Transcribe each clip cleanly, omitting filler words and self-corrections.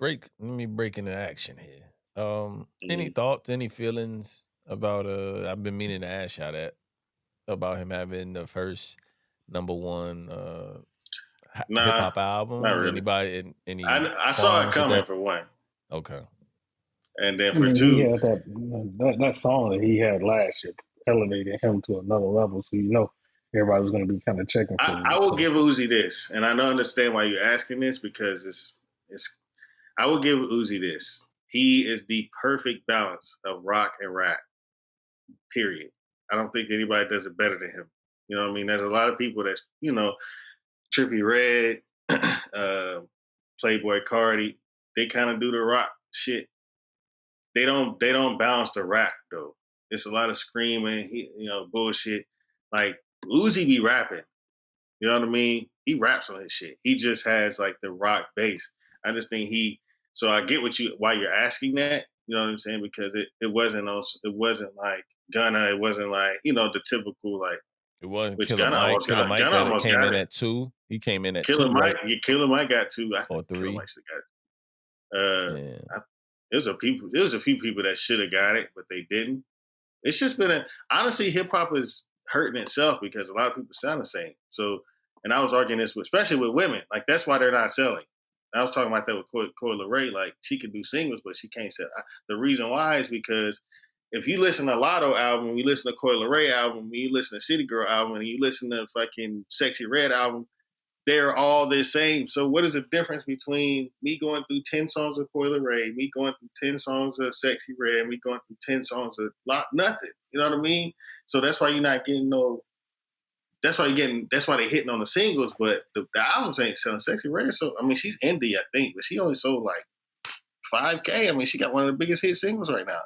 let me break into action here. Any Mhm. thoughts, any feelings about I've been meaning to ask y'all that about him having the first number one hip Nah, hop not album? really. Anybody any I saw it qualms with coming that? for one, Okay. and then I for mean, he two, had that song that he had last year elevated him to another level. So everybody was going to be kind of checking for I him. will So give Uzi this, and I don't understand why you're asking this because it's. I will give Uzi this. He is the perfect balance of rock and rap. Period. I don't think anybody does it better than him. You know what I mean? There's a lot of people that's Trippie Redd, uh, Playboy Cardi. They kind of do the rock shit. They don't balance the rap though. It's a lot of screaming, bullshit. Like Uzi be rapping. You know what I mean? He raps on his shit. He just has like the rock bass. I just think he. So I get why you're asking that. You know what I'm saying? Because it wasn't like Gunna. It wasn't like the typical like It wasn't which Killer Mike. Killer Mike Gunna almost came got in it. at 2. He came in at Killer 2, Mike, right? yeah, Killer Mike got two. I Or think Killer 3. Mike should have got it. Yeah. There was a few people that should have got it, but they didn't. It's just been honestly, hip hop is hurting itself because a lot of people sound the same. So, and I was arguing this especially with women, like that's why they're not selling. I was talking about that with Coi Leray, like she can do singles, but she can't sell. The reason why is because if you listen to Lotto album, you listen to Coi Leray album, you listen to City Girl album, and you listen to fucking Sexy Red album, they're all the same. So what is the difference between me going through 10 songs of Coi Leray, me going through 10 songs of Sexy Red, me going through 10 songs of nothing? You know what I mean? So that's why you're not getting that's why they're hitting on the singles, but the albums ain't selling. Sexy Red, so I mean she's indie, I think, but she only sold like 5K. I mean, she got one of the biggest hit singles right now.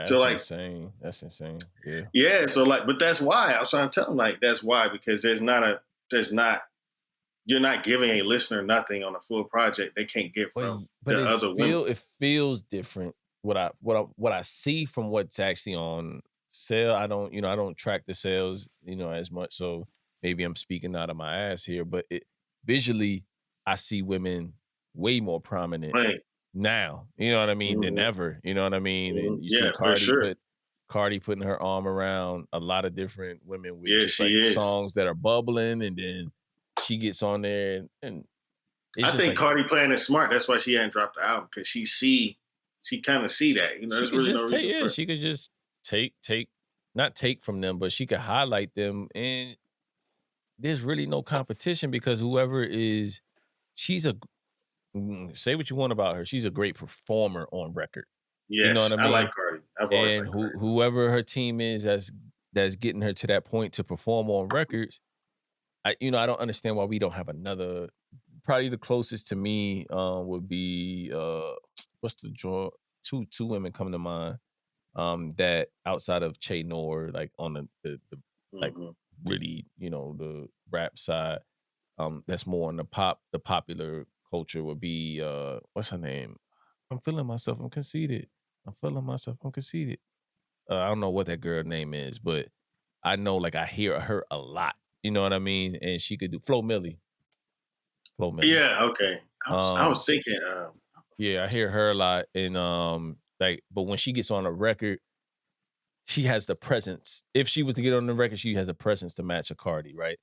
So That's like, insane. That's insane. Yeah. yeah, so like, but that's why I was trying to tell them like that's why because there's not you're not giving a listener nothing on a full project they can't get from But the other women. it feels different. What I see from what's actually on sale. I don't I don't track the sales as much. So maybe I'm speaking out of my ass here, but visually I see women way more prominent Right. now. You know what I mean than Mm-hmm. ever. You know what I mean. Mm-hmm. And you see Yeah, for sure. Cardi putting her arm around a lot of different women with Yeah, just like she is. songs that are bubbling, and then she gets on there and it's I just think like Cardi playing it smart. That's why she hadn't dropped the album because she kind of see that. she There's could really no just reason for it. she could just take not take from them, but she could highlight them, and there's really no competition because whoever is she's a say what you want about her, she's a great performer on record. You know what Yes, I I like mean? Cardi. I've always And liked Cardi. whoever her team is that's getting her to that point to perform on records, I don't understand why we don't have another. Probably the closest to me would be what's the draw? Two women come to mind that outside of Che Noor, like on the like Mm-hmm. really, the rap side, that's more on the popular culture would be what's her name? I'm feeling myself, I'm conceited. I'm feeling myself, I'm conceited. I don't know what that girl name is, but I know like I hear her a lot. You know what I mean? And she could do Flo Milli. Flo Milli. Yeah. Okay. I was So thinking. yeah, I hear her a lot. And like, but when she gets on a record, she has the presence. If she was to get on the record, she has a presence to match a Cardi, right?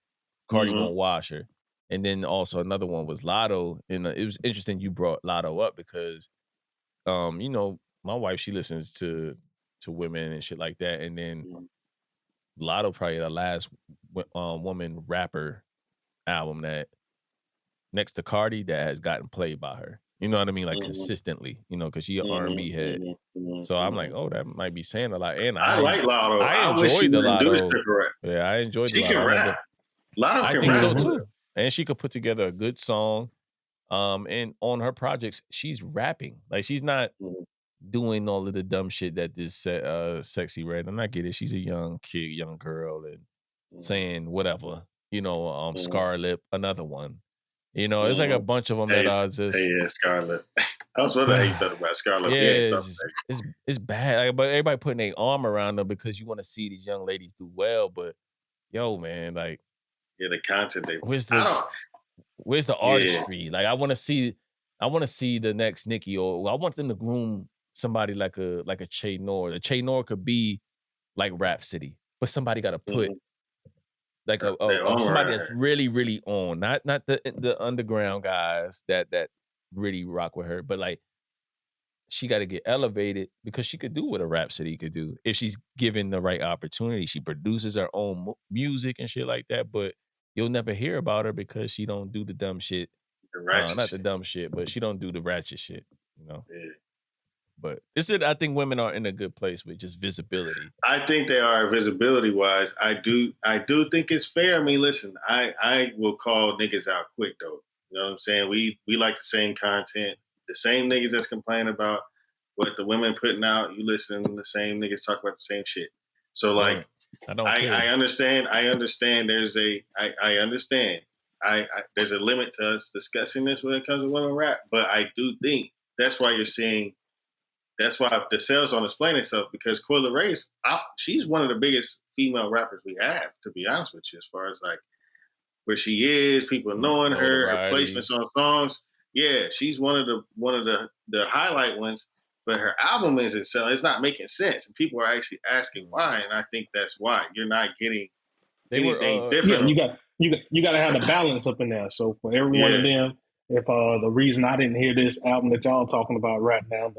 Cardi Mm-hmm. won't wash her. And then also another one was Lotto. And it was interesting you brought Lotto up because my wife, she listens to women and shit like that. And then Mm-hmm. Lotto probably the last woman rapper album that next to Cardi that has gotten played by her. You know what I mean? Like Mm-hmm. consistently, because she an R&B Mm-hmm. head. Mm-hmm. So I'm like, Mm-hmm. oh, that might be saying a lot. And I like Lotto. I I wish she enjoyed the wouldn't do this Lotto. type of rap. Yeah, I enjoyed the She Lotto. can rap. Lotto I can think rap so hmm for too. real. And she could put together a good song. And on her projects, she's rapping. Like she's not Mm-hmm. doing all of the dumb shit that this Sexy Red. And I get it. She's a young kid, young girl, and saying whatever. Mm-hmm. Scarlett, another one. It's like a Mm-hmm. bunch of them Hey, that are hey, just yeah, Scarlett. I was wondering how you felt about Scarlett. We ain't yeah, talking it's bad. Like, but everybody putting their arm around them because you want to see these young ladies do well. But yo, man, like, yeah, the content they. where's I the don't. where's the Yeah. artistry? Like, I want to see. I want to see the next Nicki, or I want them to groom somebody like a Che Noir. The Che Noir could be like Rhapsody, but somebody got to put Mhm. like Their own somebody right. that's really really on, not the underground guys that really rock with her, but like she got to get elevated because she could do what a Rhapsody could do if she's given the right opportunity. She produces her own music and shit like that, but you'll never hear about her because she don't do the dumb shit. The ratchet Not the shit. dumb shit, but she don't do the ratchet shit, you know. Yeah. But this is, I think women are in a good place with just visibility. I think they are visibility wise. I do think it's fair. I mean, listen, I will call niggas out quick though. You know what I'm saying? We like the same content. The same niggas that's complaining about what the women putting out, you listen to the same niggas talk about the same shit. So like I don't care. I understand there's I understand. There's a limit to us discussing this when it comes to women rap, but I do think that's why you're seeing that's why the sales don't explain itself because Coyle Ray's she's one of the biggest female rappers we have, to be honest with you, as far as like where she is, people knowing her Notoriety. placements on songs. Yeah, she's one of the highlight ones, but her album isn't selling. It's not making sense, and people are actually asking why. And I think that's why you're not getting They anything were Yeah, different. you got to have the balance up in there. So for every one of Yeah, them, if the reason I didn't hear this album that y'all talking about right now,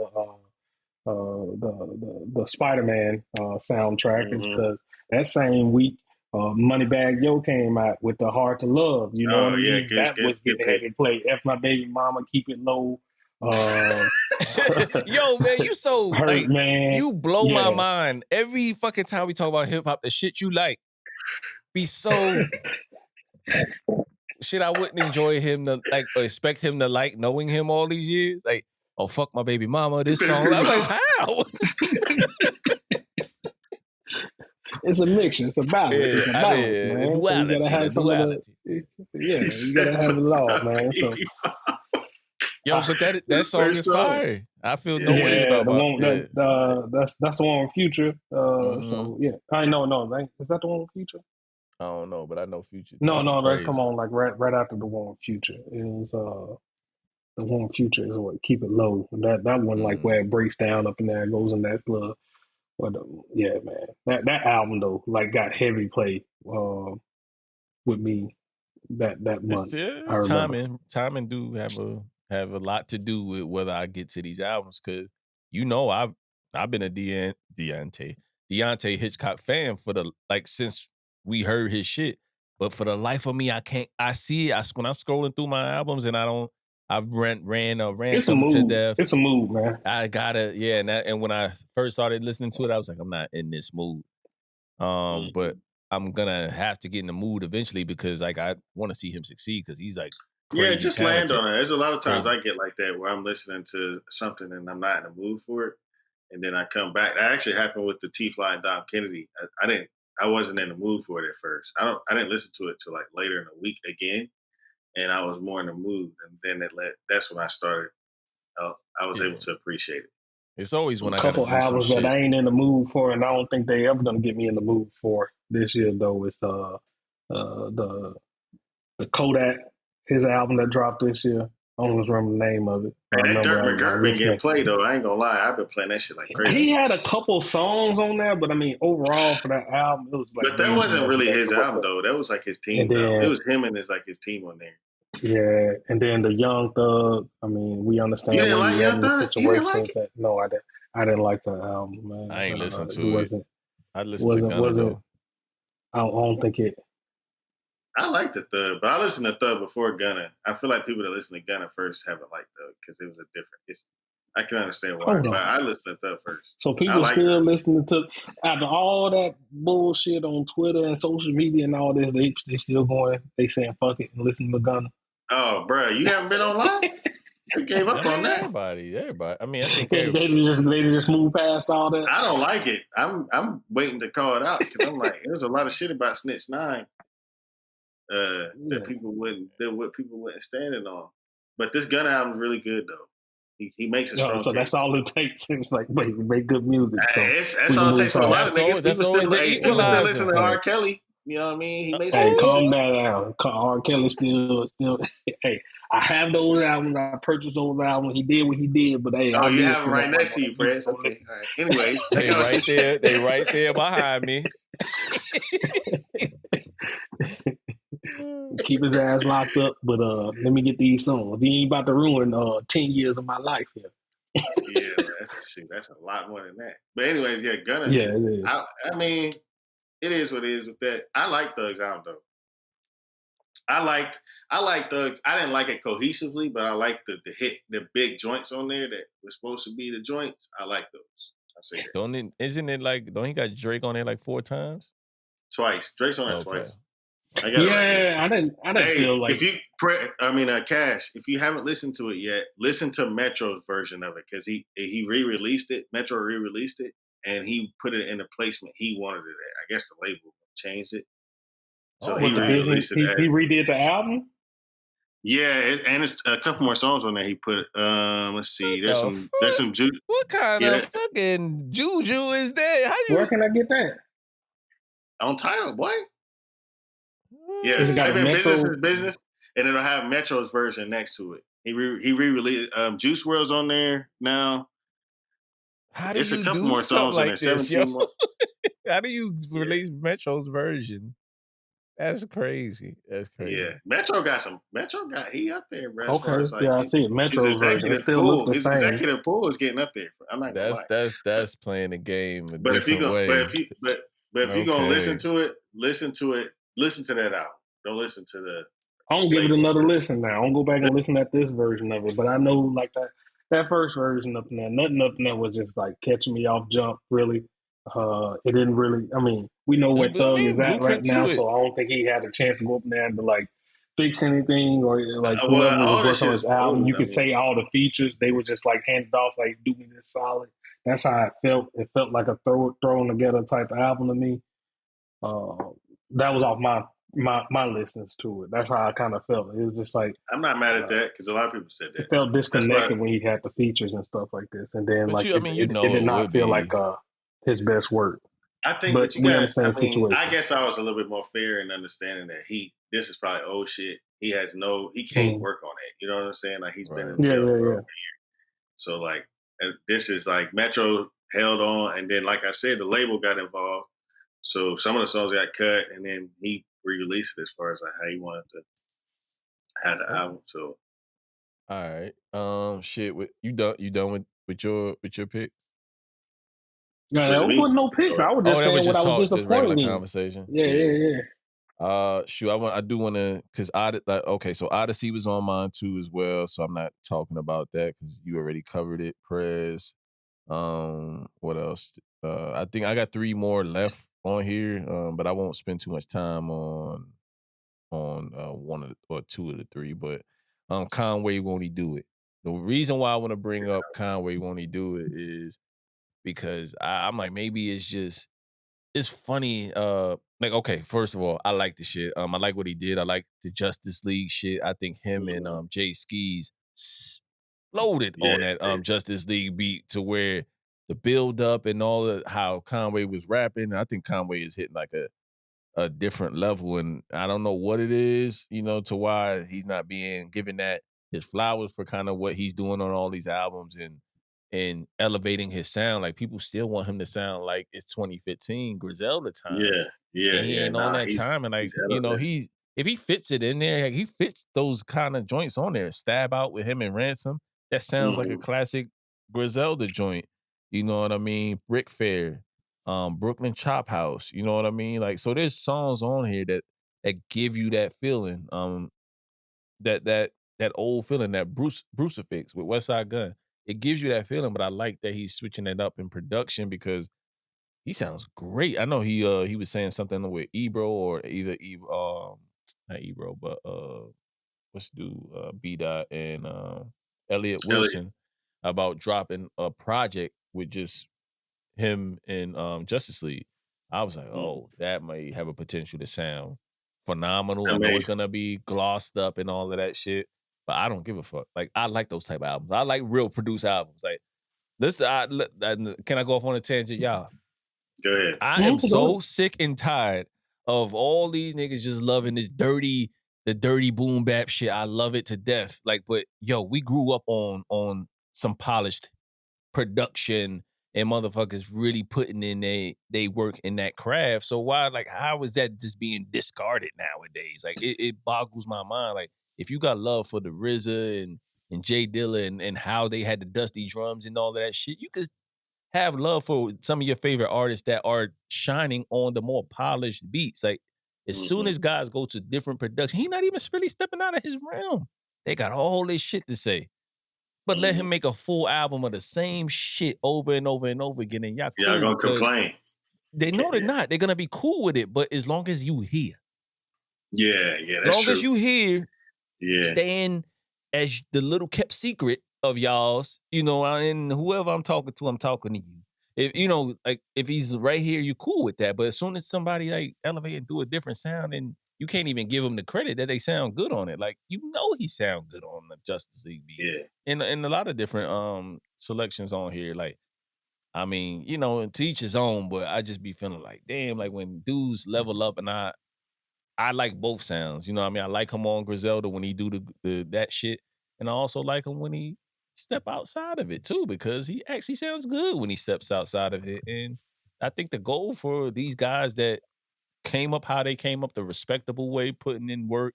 the Spider-Man soundtrack is mm-hmm. because that same week, Moneybagg Yo came out with the Hard to Love. You know what Oh I yeah, mean? That was good getting pick. heavy play. F My Baby Mama, Keep It Low. Yo, man, you so Hurt like Man. you blow my Yeah. mind every fucking time we talk about hip hop. The shit you like be so shit. I wouldn't enjoy him to like or expect him to like knowing him all these years. Like, oh fuck my baby mama. This song, I'm like, how? It's a mixture. It's a balance. Yeah, It's a balance, the man. So you gotta duality, the have some of the, duality. yeah, He you gotta said, have "Fuck it all, my man. So baby." Yo, but that song First is song. fire. I feel no ways yeah, the about one yeah. that's the one with Future. Mm-hmm. So yeah, I know, is that the one with Future? I don't know, but I know Future No, definitely that come crazy. on like right after the one with Future. It was the one with Future is what Keep It Low. That one like where it breaks down up in there, goes in that little. But yeah, man, that album though like got heavy play with me that month. I It's remember. timing. Timing do have a lot to do with whether I get to these albums because you know I've been a Deontay Hitchcock fan for the like since we heard his shit. But for the life of me, I can't. I see it. When I'm scrolling through my albums and I don't. I've ran It's a them to mood. death. It's a mood, man. I gotta and when I first started listening to it, I was like, I'm not in this mood. But I'm gonna have to get in the mood eventually because like I want to see him succeed because he's like Yeah, crazy just land talented. on it. There's a lot of times Crazy. I get like that where I'm listening to something and I'm not in the mood for it, and then I come back. That actually happened with the T-Fly and Dom Kennedy. I wasn't in the mood for it at first. I didn't listen to it till like later in the week again, and I was more in the mood, and then that's when I started. I was able to appreciate it. It's always A when I gotta couple do some albums that shit. I ain't in the mood for, and I don't think they ever gonna get me in the mood for this year though. It's the Kodak, his album that dropped this year. I don't remember the name of it. I Hey, that remember Dirt I McGirt been getting listening. played though. I ain't gonna lie, I've been playing that shit like crazy. He had a couple songs on there, but I mean, overall for that album, it was like But that way too wasn't much really that his it album wasn't. though. That was like his And team's album. It then was him and his team on there. yeah, and then the Young Thug. I mean, we You understand didn't where like he at Young in the Thug? You didn't like situation. it? That no, I didn't. I didn't like the album, man. I ain't listen He to it. I listened to Gunna wasn't. though. I don't think it. I like the Thug, but I listened to Thug before Gunna. I feel like people that listen to Gunna first haven't liked Thug because it was a different. I can understand why, Hold but on. I listened to Thug first. So I people like still Thug. listening to after all that bullshit on Twitter and social media and all this. They still going. They saying fuck it and listening to Gunna. Oh, bro, you haven't been online? They gave I up on mean, that. everybody. I mean, I think They just move past all that. I don't like it. I'm waiting to call it out because I'm like, there's a lot of shit about Snitch Nine Yeah. what people wouldn't stand it on. But this Gunna album is really good though. He makes a strong So case. that's all it takes. It's like, wait, we make good music. So That's all it takes for a lot of niggas. that's always the People still listen equalizer. to R. Kelly. You know what I mean? He made some Hey, good calm music. down. R. Kelly still. Hey, I have those albums. I purchased those albums. He did what he did, but hey, Oh, I you did have him spend that right money next on to you, that music. Prez. So Okay. listen. All right. Anyways, I They gotta right there. They right there behind me. Keep his ass locked up, but let me get these songs. He ain't about to ruin 10 years of my life here. Yeah, that's a lot more than that. But anyways, yeah, Gunna. Yeah, it is. I mean, it is what it is with that. I like Thug's album though. I like Thug's. I didn't like it cohesively, but I like the big joints on there that were supposed to be the joints. I like those. I say that Isn't it like, don't he got Drake on there like 4 times? twice. Drake's on that Okay. twice. I got it right here. Yeah, I didn't Hey, feel like. if you, Cash, if you haven't listened to it yet, listen to Metro's version of it because he re-released it. Metro re-released it, and he put it in the placement he wanted it at. I guess the label changed it, so he What the Okay. business? re-released it. He redid the album. Yeah, and it's a couple more songs on there. He put. Let's see. There's The some. There's fuck? some juice. What kind Yeah, of fucking juju is that? How Where you? can I get that? on title, boy. Is Yeah, it got a type in business Metro? is business, and it'll have Metro's version next to it. He re-released. Juice WRLD's on there now. How do It's a you couple do more something songs on there. like this, yo? 17 more. How do you Yeah, release Metro's version? That's crazy. That's yeah. crazy. Metro got some. Metro got he up there, bro. As far Okay, as like yeah, I see it. his Metro's version. It executive still looked pool, the same. is getting up there. I'm not gonna That's lie. that's But that's playing the game a but if you different go, way. but if you're gonna Okay. listen to that album. Don't listen to the I'm gonna give it label. another listen now. I'm gonna go back and listen at this version of it. But I know like that first version up in there, nothing up in there was just like catching me off jump. Really, it didn't really. I mean, we know where I Thug is mean, at right blueprint now, to it. so I don't think he had a chance to go up there and to like fix anything or like Well, whoever was all this working shit on is his album. old. You I could mean, say all the features they were just like handed off like do me this solid. That's how it felt. It felt like a thrown together type of album to me. Uh, that was off my listens to it. That's how I kind of felt. It was just like I'm not mad at uh, that because a lot of people said it that. felt That's why disconnected when he had the features and stuff like this, and then But like I mean, it did it not would feel like be. his best work. I think. But But you we got. understand I the mean, I situation. guess I was a little bit more fair in understanding that this is probably old shit. He can't Mm. work on it. You know what I'm saying? Like he's been Right. in Yeah, jail yeah, for yeah. so like this is like Metro held on, and then like I said, the label got involved. So some of the songs got cut, and then he re-released it as far as like how he wanted to have the Okay. album. So All right. Shit. You done? You done with your pick? No, was there it me? wasn't no picks. I Or was Oh, just that was saying what just I was talk, just disappointed regular in. conversation. Yeah, Yeah. yeah, yeah. Shoot, I do want to, cause okay, so Odyssey was on mine too as well, so I'm not talking about that because you already covered it, Prez. What else? I think I got 3 more left on here, but I won't spend too much time on one of or 2 of the 3. But Conway Won't He Do It? The reason why I want to bring up Conway Won't He Do It is because I'm like maybe it's funny. Like, okay, first of all, I like the shit. I like what he did. I like the Justice League shit. I think him and Jay Skis loaded yeah, on that Justice League beat to where the build up and all of how Conway was rapping. I think Conway is hitting like a different level, and I don't know what it is, to why he's not being given that his flowers for kind of what he's doing on all these albums and elevating his sound. Like people still want him to sound like it's 2015 Griselda times, and he yeah. ain't on Nah, that time. And he's like elevated. he's if he fits it in there, like, he fits those kind of joints on there. Stab Out with him and Ransom, that sounds like a Mm-hmm. classic Griselda joint. You know what I mean? Brick Fair, Brooklyn Chop House. You know what I mean? Like, so there's songs on here that give you that feeling, that old feeling, that Brucifix with Westside Gun. It gives you that feeling, but I like that he's switching it up in production because he sounds great. I know he was saying something with Ebro or either not Ebro, but what's do B Dot and Elliot Elliot. Wilson about dropping a project with just him and Justice League. I was like, Mm, oh, that might have a potential to sound phenomenal. I know it's amazing. gonna be glossed up and all of that shit, but I don't give a fuck. Like, I like those type of albums. I like real produced albums. Like, can I go off on a tangent, y'all? Go ahead. I am Go so ahead. sick and tired of all these niggas just loving the dirty boom bap shit. I love it to death. Like, but yo, we grew up on some polished production and motherfuckers really putting in they work in that craft. So why, like, how is that just being discarded nowadays? Like, it boggles my mind. Like, if you got love for the RZA and Jay Dilla and how they had the dusty drums and all of that shit, you could have love for some of your favorite artists that are shining on the more polished beats. Like, as soon as guys go to different production, he's not even really stepping out of his realm. They got all this shit to say. But let him make a full album of the same shit over and over and over again, and y'all cool. Y'all gonna complain. They know they're not. They're gonna be cool with it, but as long as you hear. Yeah, that's true. As you hear, yeah, staying as the little kept secret of y'all's, you know, and whoever I'm talking to you. If you know, like, if he's right here, you cool with that. But as soon as somebody like elevate and do a different sound, and you can't even give them the credit that they sound good on it. Like, you know, he sound good on the Justice League beat. Yeah. And a lot of different selections on here. Like, I mean, you know, to each his own, but I just be feeling like, damn, like when dudes level up, and I like both sounds. You know what I mean? I like him on Griselda when he do the that shit. And I also like him when he step outside of it too, because he actually sounds good when he steps outside of it. And I think the goal for these guys that came up how they came up the respectable way, putting in work,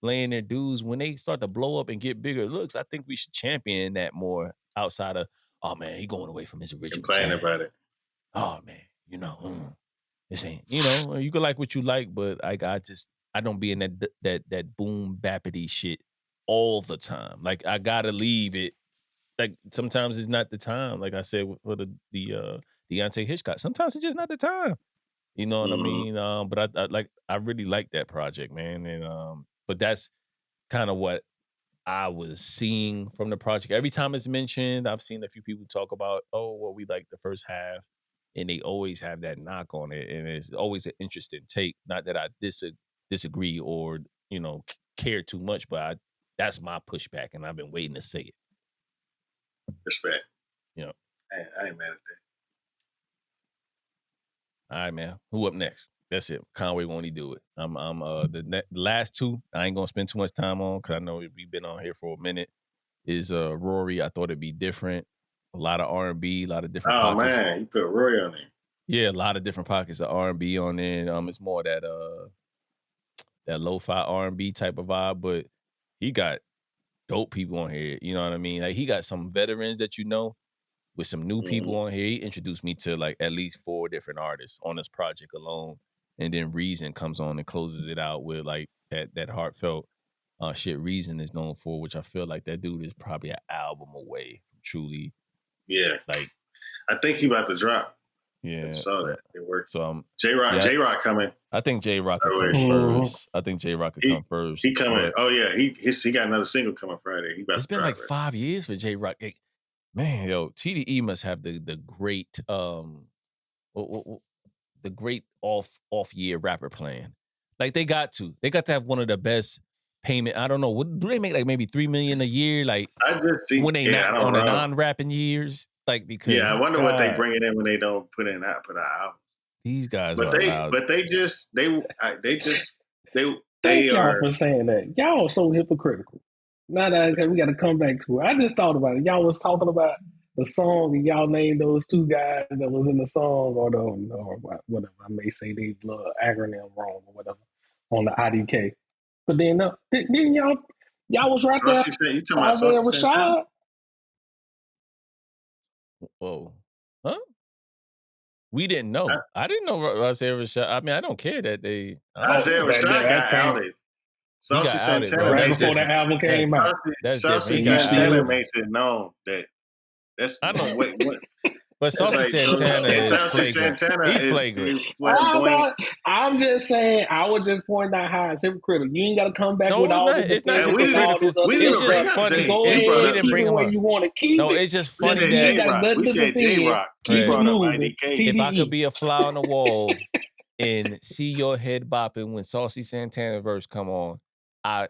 laying their dues, when they start to blow up and get bigger looks, I think we should champion that more outside of, oh man, he going away from his original complaining about it. Oh man, you know, this ain't, you know, you can like what you like, but I don't be in that boom bappity shit all the time. Like, I gotta leave it. Like, sometimes it's not the time. Like I said for the Deontay Hitchcock, sometimes it's just not the time. You know what I mean? But I really like that project, man. And but that's kind of what I was seeing from the project. Every time it's mentioned, I've seen a few people talk about, oh, well, we like the first half, and they always have that knock on it, and it's always an interesting take. Not that I disagree or, you know, care too much, but that's my pushback, and I've been waiting to say it. Respect. You know, I ain't mad at that. All right, man. Who up next? That's it. Conway won't he do it? I'm the last two I ain't gonna spend too much time on because I know we've been on here for a minute. Is Rory. I thought it'd be different. A lot of R&B, a lot of different pockets. Oh man, you put Rory on there. Yeah, a lot of different pockets of R&B on there. It's more that lo-fi R&B type of vibe, but he got dope people on here. You know what I mean? Like, he got some veterans that you know, with some new people on here. He introduced me to like at least 4 different artists on this project alone. And then Reason comes on and closes it out with like that heartfelt shit Reason is known for, which I feel like that dude is probably an album away from truly. Yeah. Like, I think he about to drop. Yeah. I saw that. It worked. So J-Rock coming. I think J-Rock could come first. I think J-Rock could come first. He coming. Oh yeah. He got another single coming Friday. It's been like 5 years for J-Rock. Man, yo, TDE must have the great the great off year rapper plan. Like, they got to have one of the best payment. I don't know. What do they make, like maybe $3 million a year? Like, I just see when they not on the non-rapping years. Like, because I wonder what they bring it in when they don't put out albums. These guys they are for saying that. Y'all are so hypocritical. Now that we got to come back to it. I just thought about it. Y'all was talking about the song and y'all named those 2 guys that was in the song or whatever. I may say they acronym wrong or whatever on the IDK. But then didn't y'all was right there. You talking about Saucy Rashad? Whoa. Huh? We didn't know. I didn't know Isaiah Rashad. I mean, I don't care that they. Isaiah Rashad got outed. Saucy Santana, right before the album came out. Saucy Santana makes it known that that's. I don't wait. But Saucy Santana is flagrant. He's flagrant. I'm just saying. I was just pointing out how it's hypocritical. You ain't got to come back with all this. It's not hypocritical. It's just funny. Go ahead, we didn't bring him up. You want to keep no, it's just funny that we said J-Rock. Keep it moving. If I could be a fly on the wall and see your head bopping when Saucy Santana verse come on, I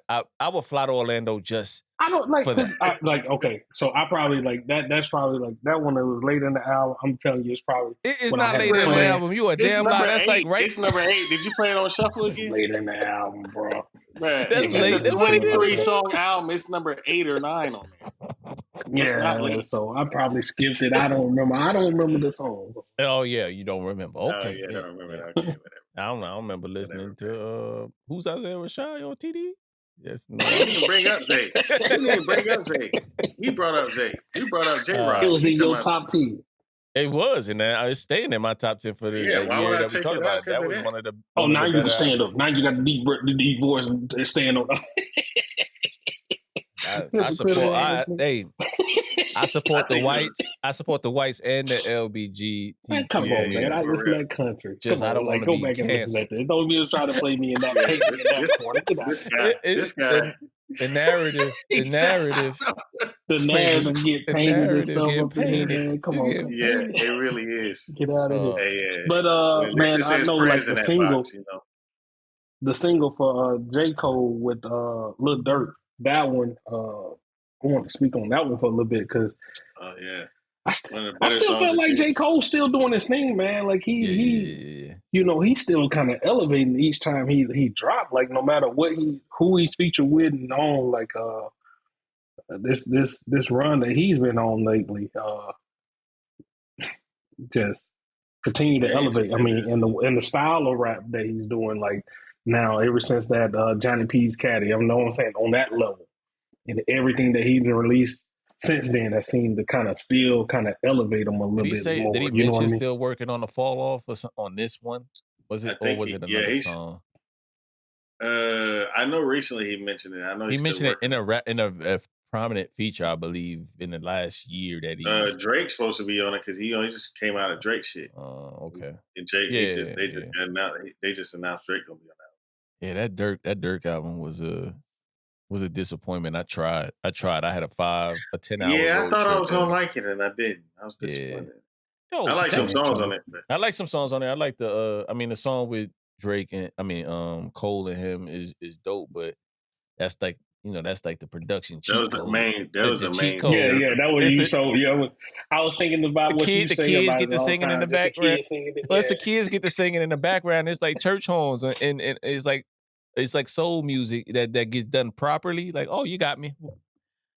would fly to Orlando just I don't like for because that. okay, so I probably like that. That's probably like that one that was late in the album. I'm telling you, it's probably It's when I not had a later in the plan. album. You a It's damn lie. number That's like 8. right. It's number 8. Did you play it on shuffle again? Late in the album, bro. Man, That's if it's late. a That's what it 23 is. song album, it's number 8 or 9 on there. It's not Yeah, late. so I probably skipped it. I don't remember. I don't remember the song. Oh yeah, you don't remember. Oh Okay, yeah, I yeah, don't remember yeah. that. Okay, whatever. I don't know. I remember listening Whatever. to who's out there with Shy on TD. Yes, no. You didn't even bring up Zay. You didn't even bring up Zay. We brought up Zay. You brought up J It Rock. was You in talking your about? top 10. It was, and it's staying in my top 10 for Yeah, that why would year I that we take talked it out about. because That of was that? Oh, one of now the you can better. stand up. Now you got the deep voice and stand up. I support. I support I the think it was, whites. I support the whites and the Man, LBGTQ come on, man. yeah, I community. for listen real. to that country. Just Come I on, don't want like to go be back and listen canceled. at this. Don't even try to play me in that Yeah, paint me in that corner. Get out. this guy, It's this guy. the narrative. The He said, narrative. The Just narrative get the painted and narrative stuff getting up in here, painted. man. Come You on, getting man. yeah, painted. it really is. Get out of here. Hey, yeah. But Well, at least man, it I says know like Prez in that box, you know. the single for J. Cole with Lil Durk, that one, I want to speak on that one for a little bit because Oh yeah, I, one of the I better still songs feel this like year. J. Cole's still doing his thing, man. Like Yeah. he's still kind of elevating each time he dropped. Like no matter who he's featured with and on, like this run that he's been on lately, just continue to Yeah, he's elevate. I mean, in the style of rap that he's doing, like now ever since that Johnny P's Caddy, I know what I'm saying on that level, and everything that he's released since then, that seemed to kind of still kind of elevate him a Did little he bit say? Did more. he You know what mention I mean? still working on the fall off on this one? Was I it or think was he, it yeah, another he's. song? I know recently he mentioned it. I know He he's still mentioned it working. in a prominent feature, I believe, in the last year that he's. Drake's supposed to be on it because he just came out of Drake shit. Okay. And Jake, Yeah, they just announced Drake gonna be on that. yeah. That Dirk album was a disappointment. I tried. I had a 10-hour Yeah, I road thought I trip was gonna there. like it and I didn't. I was Yeah. disappointed. I Yo, like some Man, songs come on on. it, but I like some songs on there. I like the the song with Drake and Cole and him is dope, but that's like that's like the production that cheat was the code. main. That was The the cheat main. Yeah, code. yeah, that was It's you. the So yeah, I was thinking about what you say kids about get it the all the singing in the time. Just the background. kids singing it. Plus the Yeah, kids get the singing in the background. It's like church horns and it's like soul music that gets done properly. Like, oh, you got me.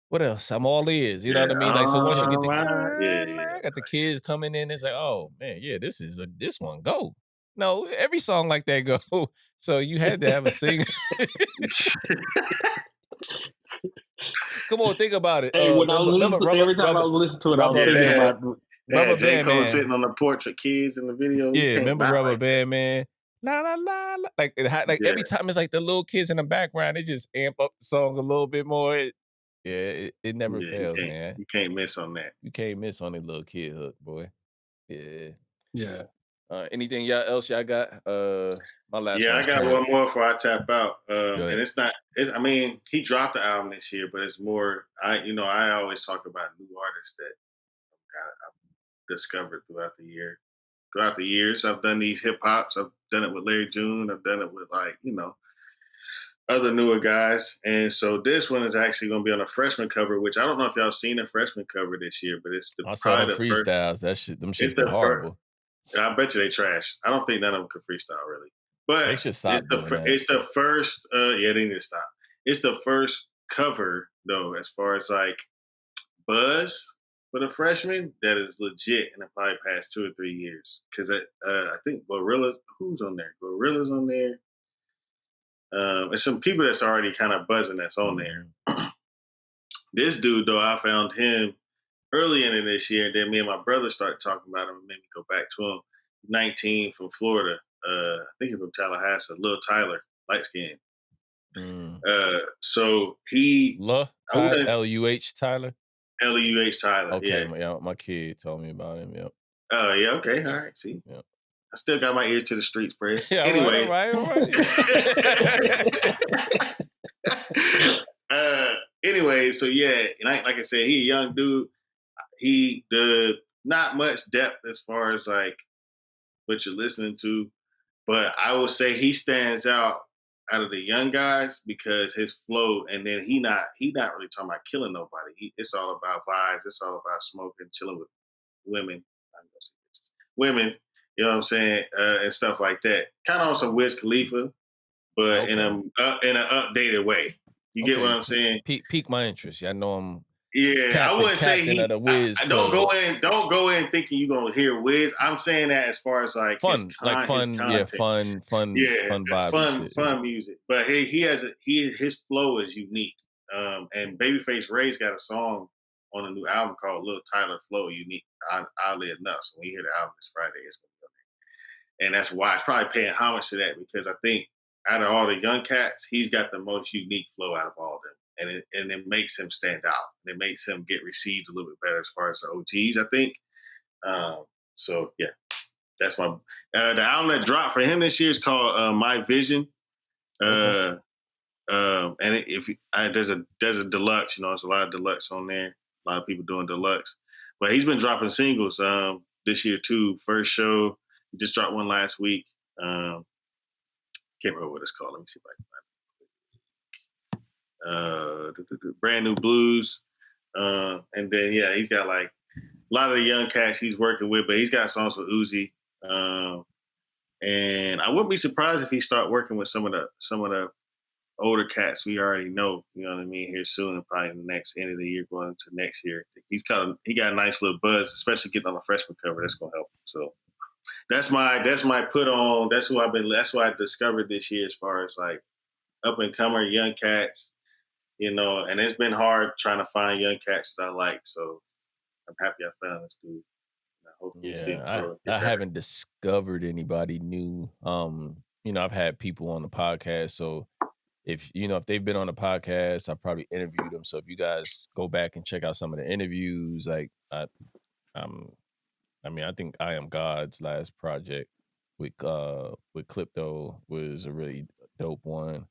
What else? I'm all ears. You know Yeah. what I mean? Like, so once you get all the right. Yeah. got the kids coming in, it's like, oh man, yeah, this one go. No, every song like that go. So you had to have a singer. Come on, think about it. Hey, when I was Remember listening, every time I was listening to it, I was Rubber Yeah, thinking they Band, had, about. they had J. Band Cole Man. sitting on the porch with kids in the video. You Yeah, can't remember not Rubber like that. Band Man? La la la la. Like Yeah. every time it's like the little kids in the background, they just amp up the song a little bit more. It never Yeah, fails, man. you can't miss on that. You can't miss on the little kid hook, boy. Yeah. Yeah, Anything else y'all got? My last Yeah, I one's got kind of one more before I tap out. go And ahead. it's not. I mean, he dropped the album this year, but it's more. I always talk about new artists that I've discovered throughout the year. Throughout the years, I've done these hip hops. I've done it with Larry June. I've done it with other newer guys. And so this one is actually going to be on a freshman cover, which I don't know if y'all seen a freshman cover this year, but it's I saw them probably the first. freestyles. Them It's shits be the first. horrible. I bet you they trash. I don't think none of them could freestyle really, They but should stop doing that. it's the first. Yeah, they need to stop. It's the first cover though, as far as like buzz for the freshman that is legit in the probably past 2 or 3 years. Because I think Gorilla, who's on there? Gorilla's on there. And some people that's already kind of buzzing that's on there. This dude though, I found him early in this year, and then me and my brother started talking about him and made me go back to him. 19 from Florida. I think he's from Tallahassee. Lil Tyler, light skin. So he L-U-H Tyler. L-U-H Tyler. Okay, Yeah. my kid told me about him. Yep. Oh yeah. Okay. All right. See. Yep. I still got my ear to the streets, Prez. Yeah. Anyways. All right. Anyway, so yeah, and like I said, he a young dude. He not much depth as far as like what you're listening to, but I will say he stands out out of the young guys because his flow, and then he not really talking about killing nobody. It's all about vibes. It's all about smoking, chilling with women. Women, you know what I'm saying, and stuff like that. Kind of on some Wiz Khalifa, but in an updated way. You get what I'm saying? Pique my interest. Yeah, I know I'm. Yeah, I wouldn't say captain of the Wiz don't Club. Don't go in thinking you're gonna hear Wiz. I'm saying that as far as like fun, his content. fun vibes, fun music. But his flow is unique. And Babyface Ray's got a song on a new album called Lil Tyler Flow Unique. Oddly enough, so when you hear the album this Friday, it's gonna be on there. And that's why it's probably paying homage to that because I think out of all the young cats, he's got the most unique flow out of all of them. And it makes him stand out. And it makes him get received a little bit better as far as the OGs, I think. So yeah, that's my the album that dropped for him this year is called My Vision. And there's a deluxe, there's a lot of deluxe on there. A lot of people doing deluxe, but he's been dropping singles this year too. First show, he just dropped one last week. Can't remember what it's called. Let me see if I can find it. Brand New Blues, and then he's got like a lot of the young cats he's working with, but he's got songs with Uzi, and I wouldn't be surprised if he start working with some of the older cats we already know. You know what I mean? Here soon, and probably in the next end of the year, going into next year. He got a nice little buzz, especially getting on the freshman cover. That's gonna help. So that's my put on. That's what I discovered this year as far as like up and comer young cats. And it's been hard trying to find young cats that I like. So I'm happy I found this dude. I haven't discovered anybody new. I've had people on the podcast. So if they've been on the podcast, I've probably interviewed them. So if you guys go back and check out some of the interviews, like I think I Am God's last project with Clipto was a really dope one.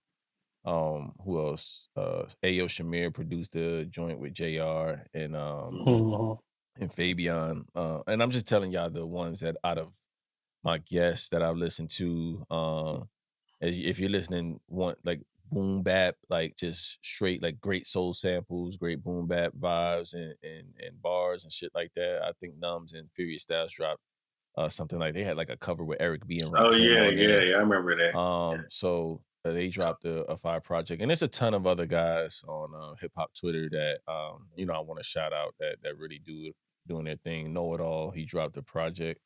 Who else? Ayo Shamir produced a joint with JR and Fabian. And I'm just telling y'all the ones that out of my guests that I've listened to. If you're listening, like boom bap, like just straight like great soul samples, great boom bap vibes and bars and shit like that. I think Numbs and Furious Styles dropped something like they had like a cover with Eric B and Rakim. Oh yeah, I remember that. So they dropped a fire project, and there's a ton of other guys on hip hop Twitter that I want to shout out that really doing their thing. Know It All, he dropped a project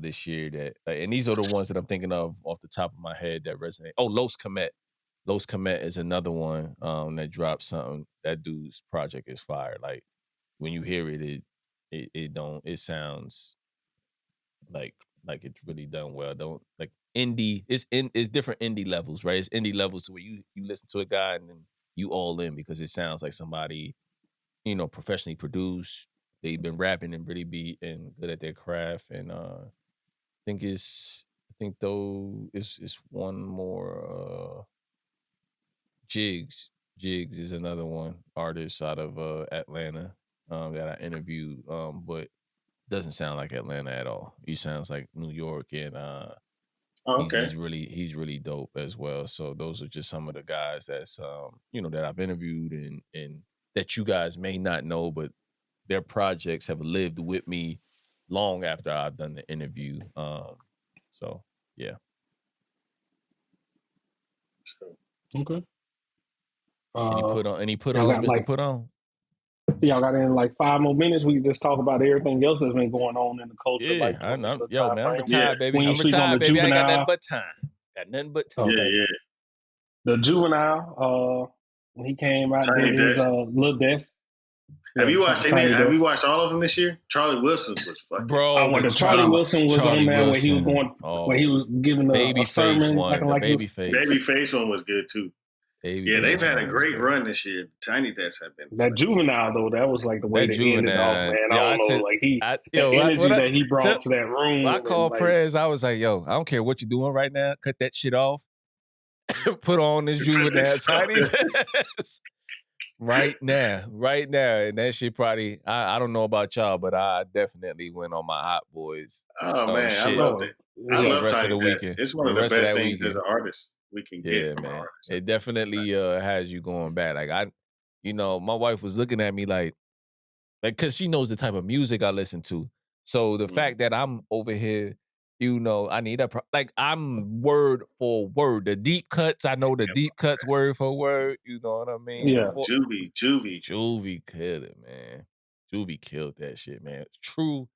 this year that, and these are the ones that I'm thinking of off the top of my head that resonate. Oh, Los Komet is another one that dropped something. That dude's project is fire. Like when you hear it sounds like it's really done well. Don't like indie. It's different indie levels, right? It's indie levels to where you listen to a guy and then you all in because it sounds like somebody professionally produced. They've been rapping and really be and good at their craft. And I think it's one more. Jigs is another one artist out of Atlanta that I interviewed, but doesn't sound like Atlanta at all. He sounds like New York, and he's really dope as well. So those are just some of the guys that's that I've interviewed and that you guys may not know, but their projects have lived with me long after I've done the interview. So yeah. Okay. Any put ons, Mr. Put On? Y'all got in like 5 more minutes. We can just talk about everything else that's been going on in the culture. Yeah, like I'm retired, baby. When you I'm sleep on retired, the baby. I ain't got Juvenile. nothing but time. Got nothing but time. Okay. Yeah. The Juvenile, when he came out, Tiny did his Desk. Lil Desk. Have you watched Have you watched all of them this year? Charlie Wilson was fucking. Bro, Charlie Wilson was on there Wilson. when he was going, when he was giving a sermon, one, acting like Babyface one was good too. They've had a great run this year. Tiny Desk have been. That Juvenile though, that was like the way to end it off, man. I don't know, like the energy that he brought to that room. I called Prez. I was like, yo, I don't care what you're doing right now. Cut that shit off. Put on this Juvenile Tiny Desk. Right now. And that shit probably, I don't know about y'all, but I definitely went on my Hot Boys. Oh, man, shit. I loved it. I for the love rest of Tiny the Desk. weekend. It's For one the of the rest of best that things as weekend. an artist we can get Yeah, from an man. artist. It definitely has you going back. Like my wife was looking at me like because she knows the type of music I listen to. So the Mm. fact that I'm over here, I need that. Like I'm word for word. The deep cuts, I know the deep cuts word for word. You know what I mean? Yeah. Juvie. Killed it, man. Juvie killed that shit, man. True.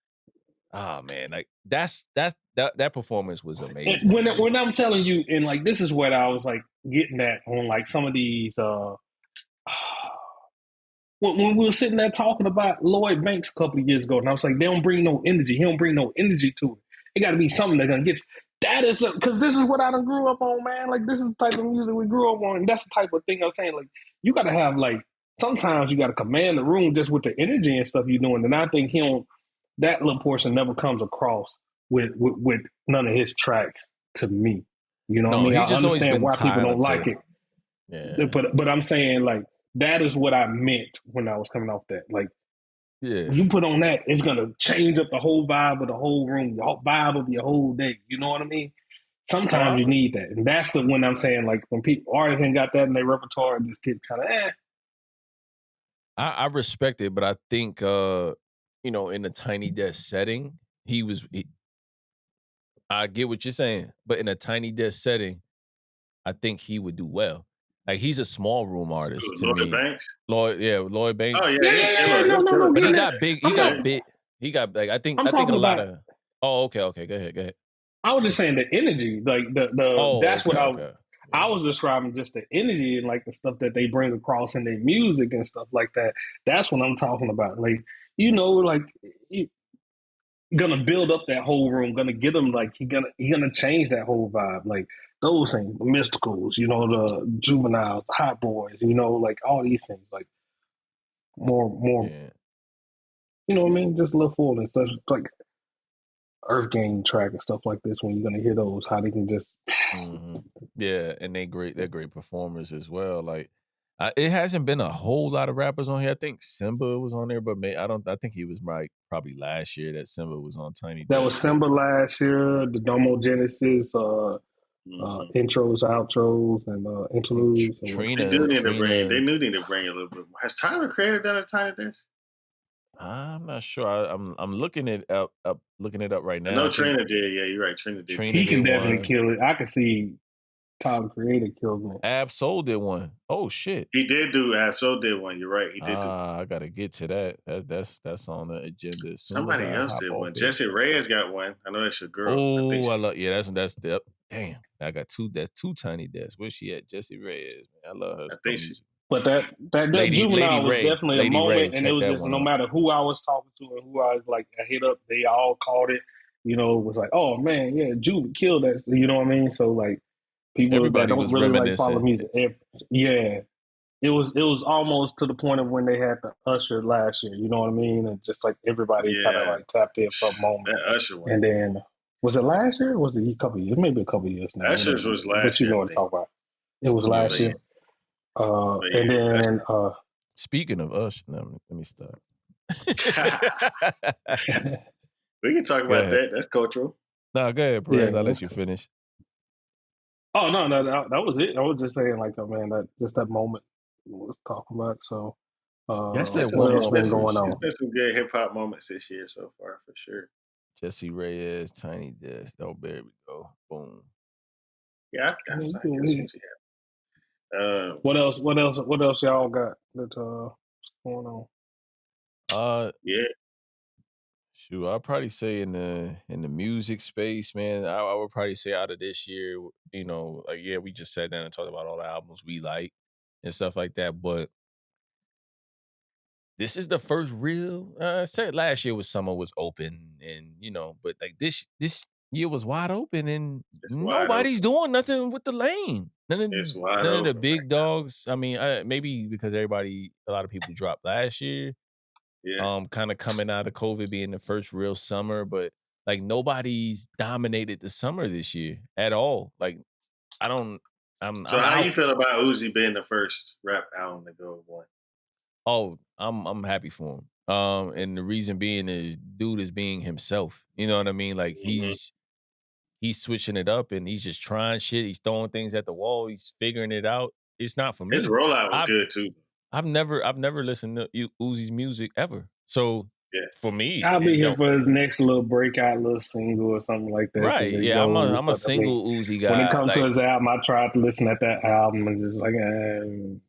Ah, man. Like that performance was And amazing, when man. when I'm telling you, and like this is what I was like getting at on like some of these when we were sitting there talking about Lloyd Banks a couple of years ago, and I was like, they don't bring no energy. He don't bring no energy to it. It got to be something that's gonna get you. That is because this is what I done grew up on, man. Like this is the type of music we grew up on, and that's the type of thing I was saying. Like you got to have like sometimes you got to command the room just with the energy and stuff you're doing. And I think he don't that little portion never comes across with none of his tracks to me. You know what I No, mean? he I just always understand been why people don't like talented. it, Yeah. but I'm saying like that is what I meant when I was coming off that. Like Yeah. you put on that, it's gonna change up the whole vibe of the whole room, the whole vibe of your whole day. You know what I mean? No, Sometimes you need that, and that's the when I'm saying like when people artists ain't got that in their repertoire, this kid kind of I respect it, but I think in the tiny desk setting, I get what you're saying, but in a tiny desk setting, I think he would do well. Like he's a small room artist to Lloyd me. Banks. Lloyd Oh Banks. yeah, yeah, he'll yeah, yeah, kill yeah. her. No, He'll no, kill no. her. But he Get that. got big. He I'm Yeah. got not. big. He got like I'm I think a talking lot about. of. Oh, okay. Go ahead. I was just saying the energy, like the Oh, that's okay, what okay. I Yeah. was describing just the energy and like the stuff that they bring across in their music and stuff like that. That's what I'm talking about. Like like gonna build up that whole room, gonna get them like he gonna change that whole vibe. Like those things, the mysticals, the juveniles, the hot boys, like all these things, like more, Yeah. you know what I mean? Just look forward and such like Earth Gang track and stuff like this when you're gonna hear those, how they can just hmm Yeah, and they're great performers as well. Like, it hasn't been a whole lot of rappers on here. I think Simba was on there, but I don't. I think he was probably last year that Simba was on Tiny that was Desk. But Simba last year, the Domo Genesis, Mm-hmm. intros, outros, and I think interludes and whatnot. They do Trina, need to bring. They Trina. do need to bring a little bit more. Has Tyler Creator done a Tiny Desk? I'm not sure. I'm looking looking it up right I now. know I think Trina did. Yeah, you're right. Trina did. Trina He did can definitely one. kill it. I can see Tyler Creator killing it. Ab Soul did one. Oh shit. He did do. Absol did one. You're right. He did do. I gotta get to that. That's on the agenda as soon as Somebody I else hop did off one. here. Jessie Reyes got one. I know that's your girl. I think Oh, I she. love that's the damn. I got two. That's two Tiny Desks. Where's she at? Jessie Reyes. Man, I love her I her think she. music. But that Lady juvenile was Ray. definitely a Lady Ray. moment, and it Check was that just one no out. matter who I was talking to and who I was like I hit up, they all called it. It was like, oh man, yeah, Juvie killed that. You know what I mean? So like people that Everybody don't was really like follow reminiscing. music, yeah, it was almost to the point of when they had the Usher last year. You know what I mean? And just like everybody kind of Yeah, like tapped in for a moment, that Usher one. and then was it last year? Or was it a couple of years? Maybe a couple of years now. Usher's Whatever. was But last you year, know I what I'm think. talking about. It was Yeah. last year. But And then Speaking of Usher, let me stop. yeah, we can talk Go about ahead. that. That's cultural. No, go ahead, yeah, Perez. I'll let that's you cool. finish. Oh no, no, that was it. I was just saying, like, oh man, that just that moment we was talking about. So, Yeah, I said what one else more been going It's person. on? been some good hip hop moments this year so far, for sure. Jessie Reyes, Tiny Desk. Oh, there we go. Boom. Yeah, I I was mean, like, let's see what you have. what else? What else? What else y'all got that what's going on? Yeah, Shoot, I'd probably say in the music space, man, I would probably say out of this year, like yeah, we just sat down and talked about all the albums we like and stuff like that. But this is the first real. Said last year was summer was open, and but like this year was wide open, and it's wide nobody's open. doing nothing with the lane. It's wide None of the open big right dogs. I mean, maybe because a lot of people dropped last year. now. Yeah. Kind of coming out of COVID being the first real summer, but like nobody's dominated the summer this year at all. Like I don't, So I'm how you out. feel about Uzi being the first rap album to go one? Oh, I'm happy for him. And the reason being is dude is being himself. You know what I mean? Like Mm-hmm. he's switching it up and he's just trying shit. He's throwing things at the wall. He's figuring it out. It's not for His me. rollout was good too. I've never listened to Uzi's music ever. So Yeah. for me, I'll be it here don't. for his next little breakout, little single or something like that. See Right. where he Yeah, goes. I'm a But I mean, single Uzi when it guy. comes to Like, his album, I tried to listen at that album and just like,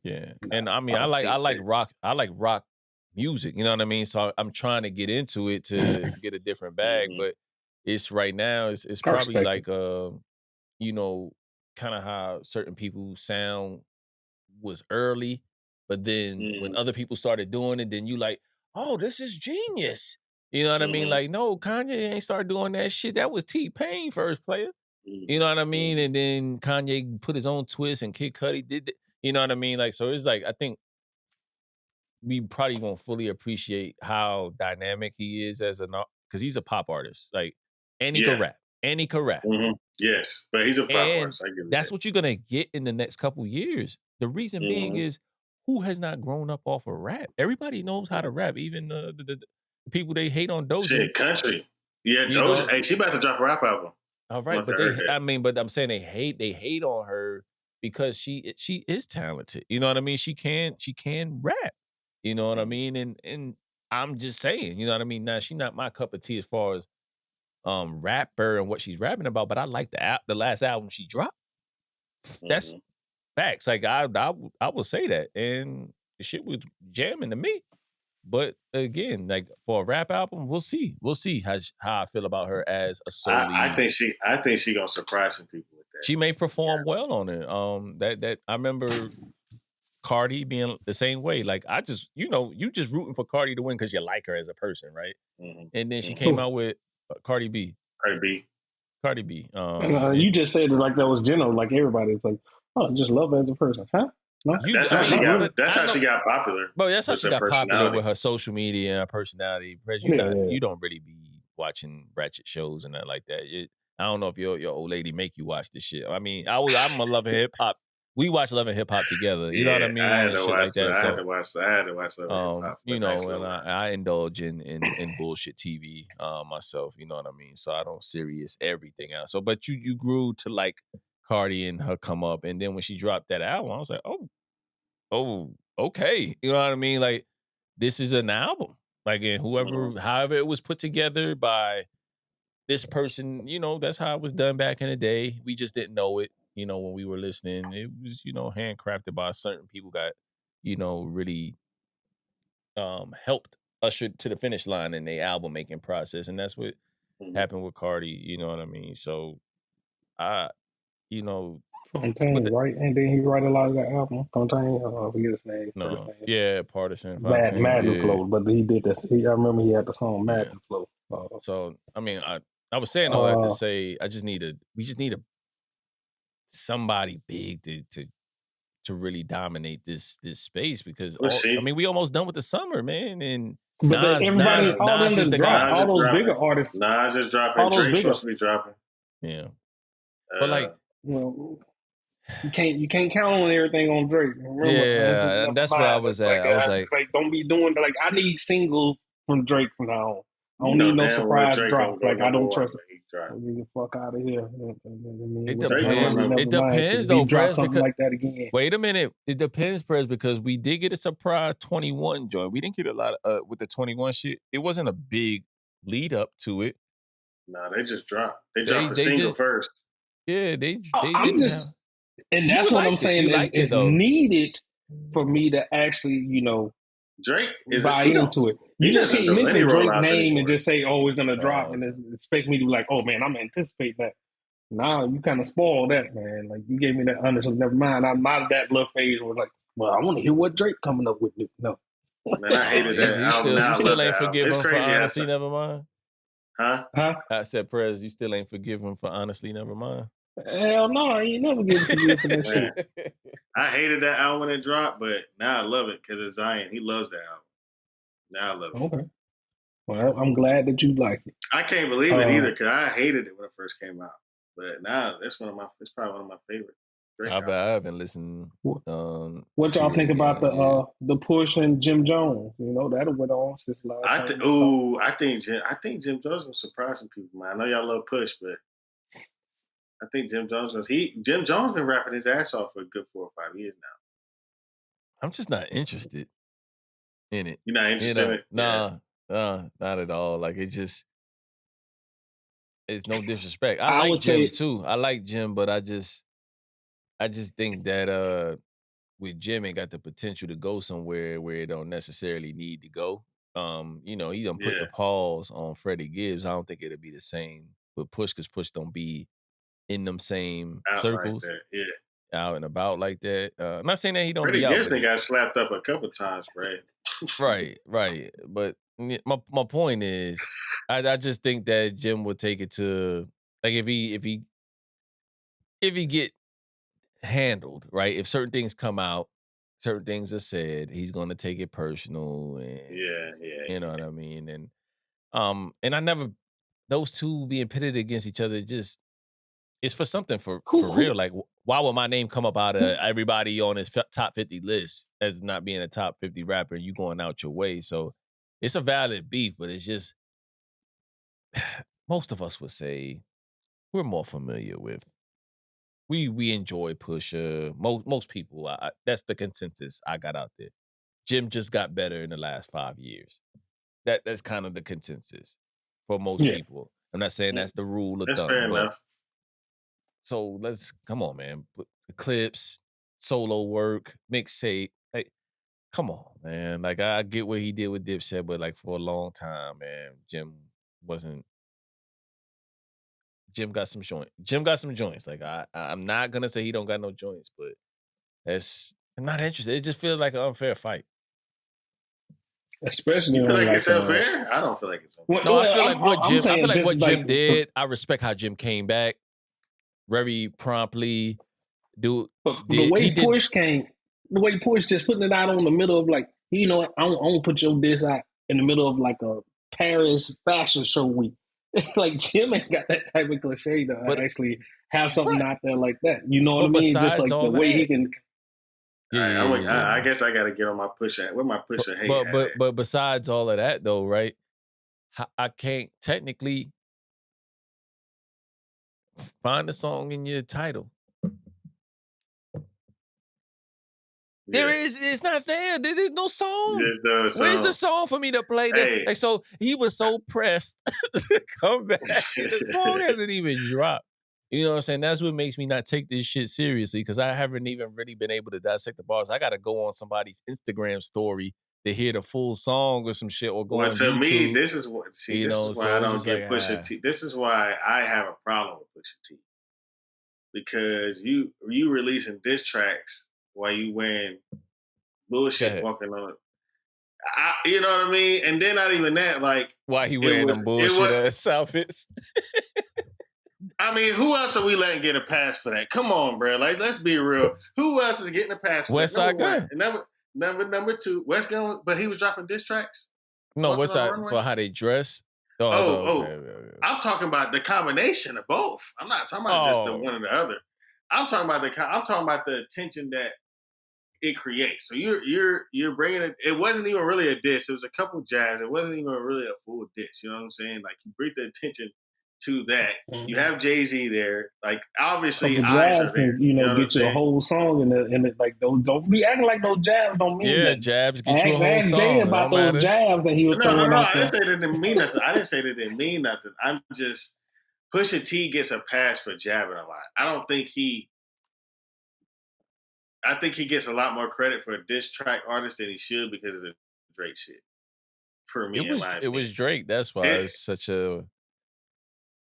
yeah. nah, And I mean, I like rock. I like rock music. You know what I mean? So I'm trying to get into it to get a different bag. Mhm. But it's right now. It's I probably respect like it. you know, kind of how certain people sound was early, but then when Mhm. other people started doing it, then you like, oh, this is genius. You know what I mean? Mhm. Like, no, Kanye ain't started doing that shit. That was T-Pain first player. You know Mhm. what I mean? Mhm. And then Kanye put his own twist and Kid Cudi did it. You know what I mean? Like, so it's like, I think we probably won't fully appreciate how dynamic he is as because he's a pop artist. Like, and he could Yeah. rap. And he could rap. Mhm. Yes, but he's a pop And artist. I give you that's that. what you're gonna get in the next couple years. The reason being Mhm. is who has not grown up off of rap? Everybody knows how to rap, even the people they hate on Doja. Shit, country. Yeah, You Doja. know, Hey, she about to drop a rap album. all I don't know right, if you but heard that. I mean, but I'm saying they hate on her because she is talented. You know what I mean? She can rap. You know what I Mhm. mean? And I'm just saying, you know what I mean? Now she's not my cup of tea as far as rapper and what she's rapping about, but I like the last album she dropped. That's Mhm. facts. Like I will say that, and the shit was jamming to me. But again, like for a rap album, we'll see. We'll see how I feel about her as a I solely. think she gonna surprise some people with that. She may Yeah. perform well on it. That I remember Cardi being the same way. Like I just, you just rooting for Cardi to win because you like her as a person, right? Mhm. And then she Mhm. came Who? out with Cardi B. Cardi B. Cardi B. And, you just said it like that was general, like everybody. It's like, oh, I just love her as a person, huh? No, You, That's I how she mean, not got. really. but That's I how know. she got popular. But that's how Was she her got popular with personality. her social media and her personality. Prez, Yeah, yeah. you don't really be watching ratchet shows and that like that. I don't know if your old lady make you watch this shit. I mean, I'm a Love and Hip Hop. We watch Love and Hip Hop together. You know what I Yeah, I mean had and to shit watch. like that. I had So, to watch. I had to watch Love and Hip Hop for a nice and little laugh. I indulge in bullshit TV myself. You know what I mean. So I don't serious everything out. So, but you grew to like Cardi and her come up, and then when she dropped that album, I was like, oh, okay. You know what I mean? Like, this is an album. Like, and Mhm. however it was put together by this person, that's how it was done back in the day. We just didn't know it, when we were listening. It was, handcrafted by certain people got, really helped usher to the finish line in the album making process. And that's what Mhm. happened with Cardi, you know what I mean? So I, you know, but Fontaine, right? And then he write a lot of that album. Fontaine, I forget his name, first no, name. yeah, Partisan Fontaine, Madden yeah, Flow, but he did this. I remember he had the song yeah. Madden Flow. So I mean, I was saying all that to Uh, say we just need somebody big to really dominate this space because We'll I see. mean we almost done with the summer, man, and but everybody, Uh, all them Nas is that the drop, guy. Nas all is those bigger dropping. artists, Nas is dropping. all those Drake's bigger. supposed to be dropping. Yeah, but Uh, like Well, you can't count on everything on Drake. Remember, that's just yeah, and never that's where I mind. was Like at. I was like, like don't be doing like I need singles from Drake from now on. I you don't need know no damn well surprise Drake gonna drops. go Like I number don't one trust. when he drop. Get the fuck out of here. I mean, it with the Drake gonna Grammys, depends. number. It never mind. depends Shit, if he though, drops Prez, something because like that again, wait a minute. It depends, Prez, because we did get a surprise 21 joint. We didn't get a lot with the 21 shit. It wasn't a big lead up to it. Nah, they just dropped. They They dropped the they single just first. yeah, they I'm didn't have just, and you that's what I'm liked it. You saying liked it is though. needed for me to actually, Drake is buy he don't into it. You he just doesn't can't do any mention Drake rollouts name and anymore. just say, "Oh, it's gonna drop," Uh and expect me to be like, "Oh man, I'm anticipating that." Nah, you kind of spoiled that, man. Like you gave me that under, so never mind. I'm out of that little phase where like, well, I want to hear what Drake coming up with. No, Man, I no, hated that you album. still Now you I still love that ain't album. forgive It's him for crazy how honestly never mind. huh? huh? I said, Prez, you still ain't forgive him for honestly never mind. Hell no, I ain't never getting forgive for that shit. Man, I hated that album when it dropped, but now I love it because it's Zion. He loves that album. Now I love it. Okay, well, I'm glad that you like it. I can't believe it Uh, either because I hated it when it first came out. But now it's probably one of my favorite Drake albums. I haven't listened what y'all to it think about again. Yeah. the Push and Jim Jones? that went on since last time we talked. I think Jim Jones gonna surprise some people, man. I know y'all love Push, but I think Jim Jones goes. Jim Jones been rapping his ass off for a good 4 or 5 years now. I'm just not interested in it. You're not interested in it? Nah, not at all. Like it just, it's no disrespect. I I like would Jim say too. I like Jim, but I just think that with Jim, it got the potential to go somewhere where it don't necessarily need to go. He done put Yeah. the pause on Freddie Gibbs. I don't think it'll be the same with Push, because Push don't be in them same Out like circles, that. Yeah. out and about like that. I'm not saying that he don't Freddie be out, Gibbs but got slapped up a couple times, right? right. But my point is, I just think that Jim would take it to, like, if he get handled right, if certain things come out, certain things are said, he's going to take it personal, and Yeah. you know what I mean. And I never, those two being pitted against each other, just, it's for something for real. who Like, why would my name come up out of who everybody on his top 50 list as not being a top 50 rapper? You going out your way, so it's a valid beef, but it's just, most of us would say we're more familiar with. We enjoy Pusha. Most people, that's the consensus I got out there. Jim just got better in the last 5 years. That's kind of the consensus for most yeah. people. I'm not saying that's the rule of That's fair thumb, but enough. so let's, come on, man. Put the clips, solo work, mixtape. Like, come on, man. Like, I get what he did with Dipset, but like for a long time, man, Jim got some joints. Jim got some joints. Like, I'm not gonna say he don't got no joints, but I'm not interested. It just feels like an unfair fight. Especially You feel on like it's like unfair? I don't feel like it's unfair. No, I feel like I'm saying just what Jim like did. I respect how Jim came back very promptly. but the way Push came, the way Push just putting it out on the middle of like, you know, I don't put your diss out in the middle of like a Paris fashion show week. Like Jim ain't got that type of cliche to but actually have something right. out there like that. You know what I But mean? Just besides like the all of way he that, can. All right, yeah. I guess I got to get on my Pusha. Where my Pusha hate hat at? But besides all of that, though, right? I can't technically find a song in your title. Yeah. It's not there. There's no song. There's no song. Where's the song for me to play that? Hey. Like, so he was so pressed to come back. The song hasn't even dropped. You know what I'm saying? That's what makes me not take this shit seriously, because I haven't even really been able to dissect the bars. I got to go on somebody's Instagram story to hear the full song or some shit, or go Well, on to YouTube. me, this is what. See, you this know, is why so I it's don't just get like, Pusha T. This is why I have a problem with Pusha T. Because you releasing diss tracks while you wearing bullshit, walking on. You know what I mean? And then not even that, like, why he wearing them bullshit ass outfits? I mean, who else are we letting get a pass for that? Come on, bro. Like, let's be real. Who else is getting a pass for West that? Side Gun. Number two, West Gun, but he was dropping diss tracks. No, West Side for how they dress. Okay. I'm talking about the combination of both. I'm not talking about just the one or the other. I'm talking about the attention that it creates. So you're bringing it. It wasn't even really a diss. It was a couple jabs. It wasn't even really a full diss. You know what I'm saying? Like, you bring the attention to that. Mm-hmm. You have Jay-Z there. Like, obviously eyes are there. Can, you know get you a whole song and it, like don't be acting like those jabs don't mean nothing. Jabs get you a whole song. Jay about those jabs that he was throwing out I didn't say that didn't mean nothing. I didn't say that didn't mean nothing. I'm just, Pusha T gets a pass for jabbing a lot. I think he gets a lot more credit for a diss track artist than he should because of the Drake shit. For me, it was Drake. That's why it's such a.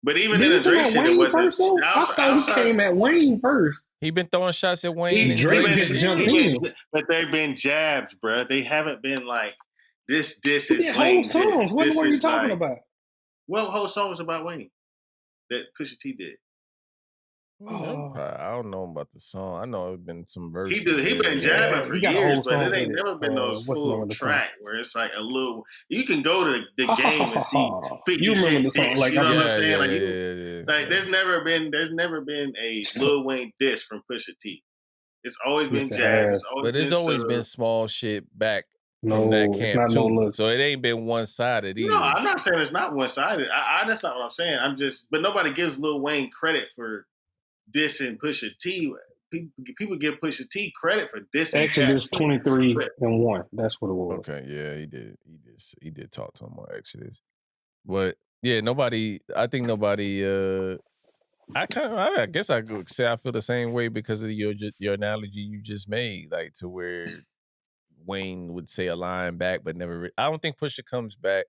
But even in the Drake shit, it wasn't. I thought he came at Wayne first. He been throwing shots at Wayne. Drake just jumped in. But they've been jabs, bro. They haven't been like this is Wayne. Whole songs. What were you talking about? What whole song was about Wayne that Pusha T did? I don't know about the song. I know it's been some verses. He been jabbing for years, but it ain't never been those full track where it's like a little. You can go to the game and see 50 Cent diss. Like, you know what I'm saying? There's never been a Lil Wayne diss from Pusha T. It's always been jabs. It's always been small shit back from that camp too. So it ain't been one sided either. No, I'm not saying it's not one sided. That's not what I'm saying. But nobody gives Lil Wayne credit for dissing Pusha T. People give Pusha T credit for dissing Kash. Exodus 23-1. That's what it was. Okay, yeah, he did talk to him on Exodus. But yeah, nobody. I think nobody. I guess I could say I feel the same way because of your analogy you just made, like to where Wayne would say a line back, but never. I don't think Pusha comes back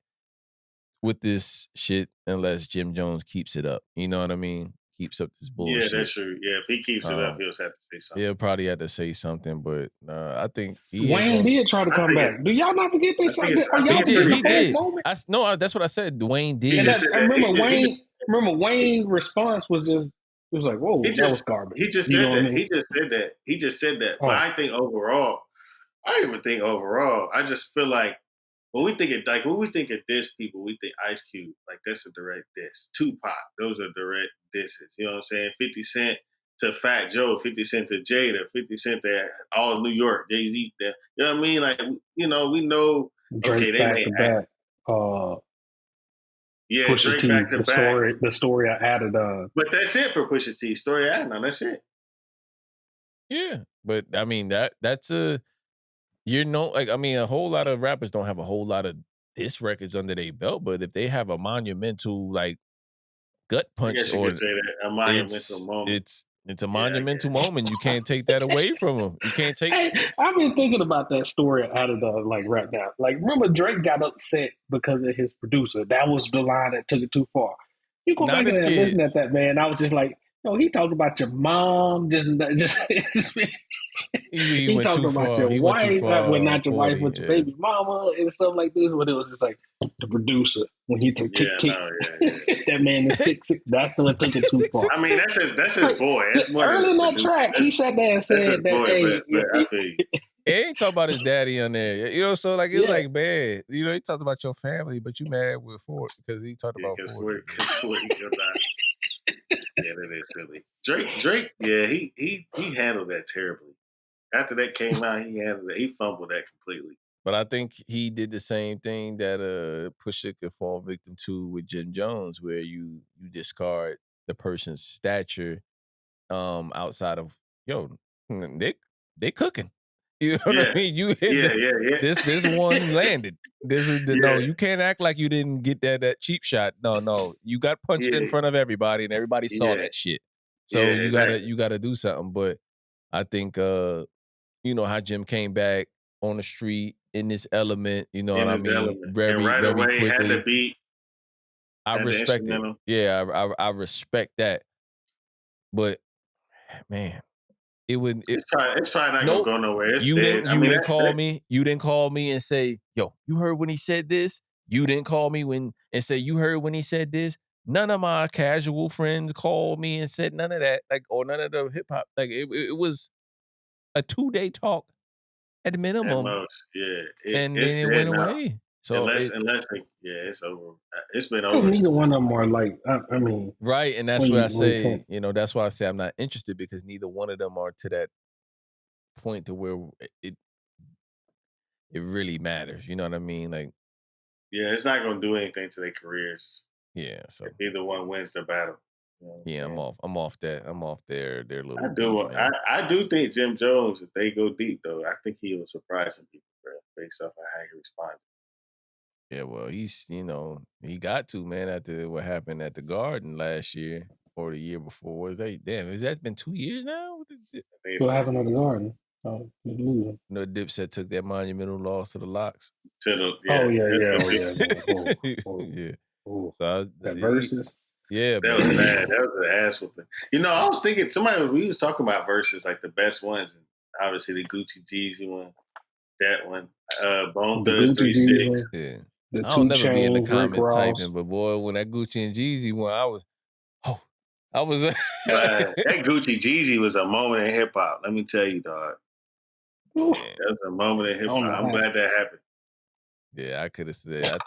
with this shit unless Jim Jones keeps it up. You know what I mean? Keeps up this bullshit. Yeah, that's true. Yeah, if he keeps it up, he'll have to say something. He'll probably have to say something, but I think he Wayne did try to come back. Do y'all not forget this? He did. No, that's what I said. Wayne did. Remember Wayne's response was just, it was like, whoa, that was garbage. He just said that. I mean? He just said that. But I think overall, I just feel like when we think of diss people, we think Ice Cube, like that's a direct diss. Tupac, those are direct disses. You know what I'm saying? 50 Cent to Fat Joe, 50 Cent to Jada, 50 Cent to all of New York, Jay-Z. You know what I mean? Like, we know. Drake okay, back to back. Pusha Drake T, back to back. The story I added on. But that's it for Pusha T. Story I added on. That's it. Yeah, but I mean that's a. a whole lot of rappers don't have a whole lot of diss records under their belt, but if they have a monumental gut punch, I guess you could say that, a monumental moment. It's a monumental moment. You can't take that away from them. You can't take. Hey, I've been thinking about that story out of right now. Like, remember Drake got upset because of his producer. That was the line that took it too far. You go back and listen at that, man. I was just like, no, he talked about your mom. He talked about your wife, well, not your wife, but your baby mama and stuff like this. But it was just like the producer when he took tick. That man is 6'6". That's the one took it too far. I mean, that's his boy. That's early in that track, he sat there and said that. I feel you. He ain't talking about his daddy on there, so like it's like bad. He talked about your family, but you mad with Ford because he talked about Ford. Yeah, that is silly. Drake, yeah, he handled that terribly. After that came out, he handled it. He fumbled that completely. But I think he did the same thing that Pusha could fall victim to with Jim Jones, where you discard the person's stature outside of they cooking. You know what I mean? You hit this one landed. This is no, you can't act like you didn't get that cheap shot. No. You got punched in front of everybody and everybody saw that shit. So you gotta do something. But I think how Jim came back on the street in this element, you know what I mean? Very quickly. Had the beat. I respect it. Yeah, I respect that. But man, it's probably not gonna go nowhere. It's you dead. didn't call me. You didn't call me and say, "Yo, you heard when he said this." You didn't call me and say, "You heard when he said this." None of my casual friends called me and said none of that, or none of the hip hop. It was a 2-day talk at minimum. At most, yeah. And then it went away. So it's over. It's been over. Neither one of them are right, and that's why I say, that's why I say I'm not interested because neither one of them are to that point to where it really matters. You know what I mean? Like, yeah, it's not going to do anything to their careers. Yeah, so if either one wins the battle. I'm off that. I'm off their little. I do think Jim Jones, if they go deep though, I think he will surprise some people, bro, based off of how he responded. Yeah, well, he's he got to, man, after what happened at the Garden last year or the year before. Has that been 2 years now? What happened at the Garden? Dipset took that monumental loss to the Locks. Yeah. So that versus. Yeah, that was bad. That was an ass whooping. I was thinking we was talking about verses like the best ones, and obviously the Gucci Jeezy one, that one, Bone Thugs 3-6. Yeah. I'll never be in the comments typing, but boy, when that Gucci and Jeezy one, I was that Gucci Jeezy was a moment in hip hop. Let me tell you, dog. That was a moment in hip hop. I'm glad that happened. Yeah, I could have said. I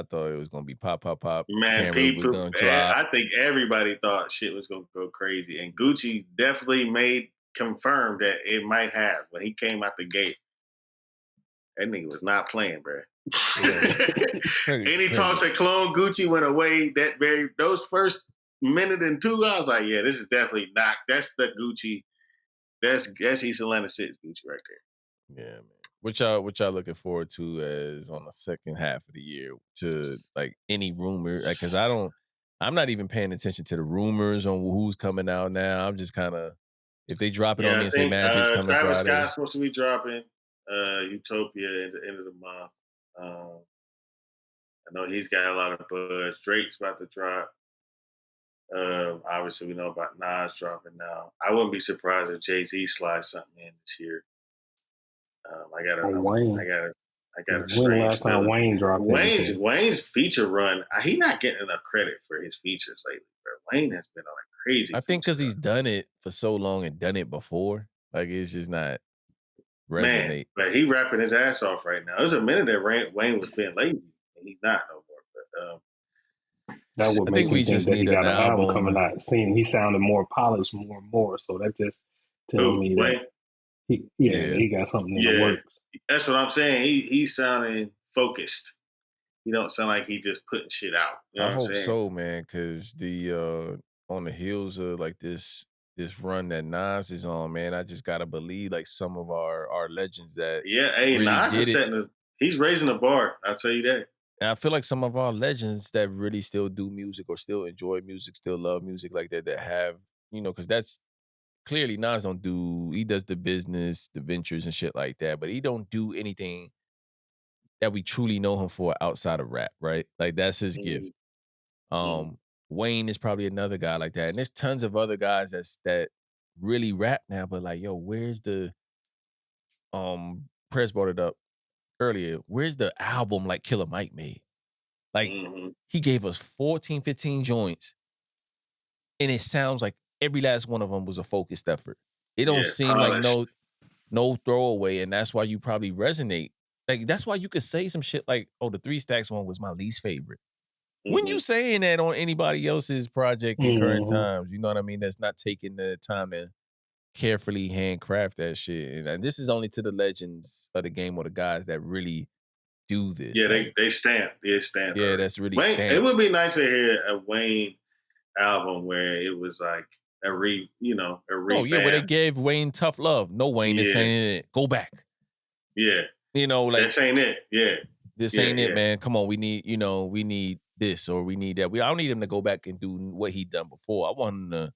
thought it was gonna be pop. Man, people. I think everybody thought shit was gonna go crazy, and Gucci definitely confirmed that it might have when he came out the gate. That nigga was not playing, bro. Any talks that clone Gucci went away. Those first minute and 2, I was like, yeah, this is definitely not. That's the Gucci. That's East Atlanta 6 Gucci right there. Yeah, man. What y'all looking forward to as on the second half of the year to like any rumor? Like, cause I'm not even paying attention to the rumors on who's coming out now. I'm just kind of, if they drop it on Yeah, me I and say think Magic's coming Travis Friday. Scott's supposed to be dropping Utopia at the end of the month. I know he's got a lot of buzz. Drake's about to drop. Obviously, we know about Nas dropping now. I wouldn't be surprised if Jay-Z slides something in this year. I got a When the strange last time feeling. Wayne dropped anything? Wayne's feature run, he not getting enough credit for his features lately, bro. Wayne has been on a crazy. I think because he's run. done it for so long and done it before, like it's just not resonate. Man, but he rapping his ass off right now. There's a minute that Wayne was being lazy, and he's not no more. But That would I make think him we think just that he need an got an album album. coming out. Seeing he sounded more polished more and more. So that just tells me Wayne? that he got something in the works. That's what I'm saying. He's sounding focused. He don't sound like he just putting shit out. You know I hope what I'm saying? so, man, because the on the heels of like this run that Nas is on, man, I just gotta believe like some of our legends that really Nas did is he's raising the bar. I'll tell you that. And I feel like some of our legends that really still do music or still enjoy music, still love music like that have, because that's clearly Nas he does the business, the ventures and shit like that, but he don't do anything that we truly know him for outside of rap, right? Like that's his gift. Wayne is probably another guy like that. And there's tons of other guys that really rap now, but like, yo, where's the Prez brought it up earlier. Where's the album like Killer Mike made? Like he gave us 14, 15 joints, and it sounds like every last one of them was a focused effort. It don't seem like no throwaway, and that's why you probably resonate. Like that's why you could say some shit like, "Oh, the 3 Stacks one was my least favorite." When you saying that on anybody else's project in current times, you know what I mean? That's not taking the time to carefully handcraft that shit. And this is only to the legends of the game or the guys that really do this. Yeah, they stamp. Yeah, stamp. Yeah, that's really Wayne, stamped. It would be nice to hear a Wayne album where it was like a revamp. Oh yeah, where they gave Wayne tough love. No, Wayne, this ain't it. Go back. Yeah. Like this ain't it. Yeah. This ain't it, man. Come on, we need this or we need that. I don't need him to go back and do what he done before. I want him to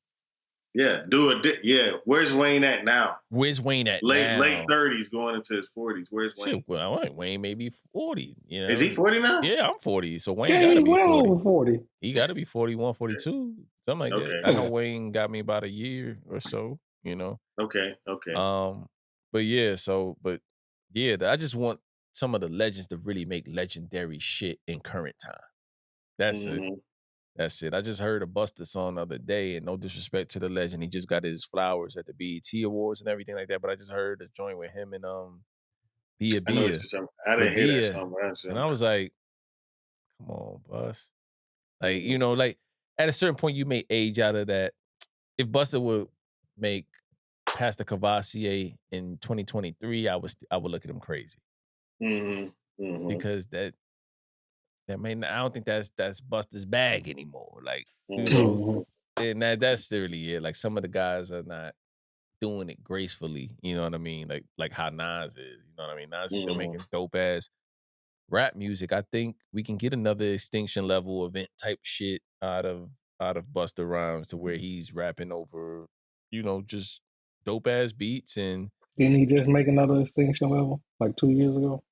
where's Wayne at now? Where's Wayne at now? Late 30s going into his 40s. Where's Wayne? Well, I want Wayne maybe 40. Is he 40 now? Yeah, I'm 40. So Wayne gotta be 40. Over 40. He gotta be 41, 42, something like that. I know Wayne got me about a year or so, Okay. But I just want some of the legends to really make legendary shit in current time. That's it. That's it. I just heard a Busta song the other day, and no disrespect to the legend, he just got his flowers at the BET Awards and everything like that. But I just heard a joint with him and Bia. I didn't hear that song, and I was like, "Come on, Bus." Like like at a certain point, you may age out of that. If Busta would make Pastor Cavassier in 2023, I would look at him crazy because that I don't think that's Busta's bag anymore. Like, and that's really it. Like some of the guys are not doing it gracefully, you know what I mean? Like how Nas is, you know what I mean? Nas is still making dope ass rap music. I think we can get another Extinction level event type shit out of Busta Rhymes to where he's rapping over, just dope ass beats. And didn't he just make another Extinction level like 2 years ago?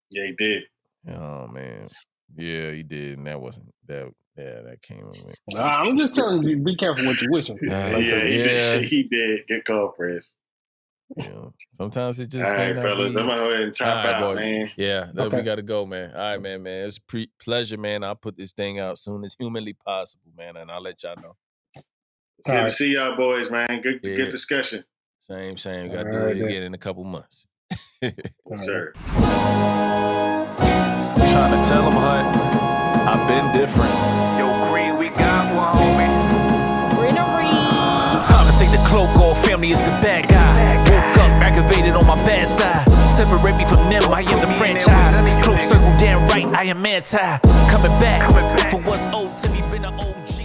Yeah, he did. Oh man, yeah, he did, and that wasn't that. Yeah, that came with. I'm just telling you, be careful what you wishing for. He did. Good call, Prez. Sometimes it just. All right, fellas, I'm gonna go ahead and top out, man. Yeah, we gotta go, man. All right, man. It's a pleasure, man. I'll put this thing out soon as humanly possible, man, and I'll let y'all know. It's good to see y'all boys, man. Good discussion. Same. We gotta do it again in a couple months. Yes, sir. I'm trying to tell them, hun, I've been different. Yo, Green, we got one, homie. Greenery. Time to take the cloak off, family is the bad guy. Woke up, aggravated on my bad side. Separate me from them, I am the franchise. Close circle, damn right, I am anti. Coming back for what's owed to me, been an OG.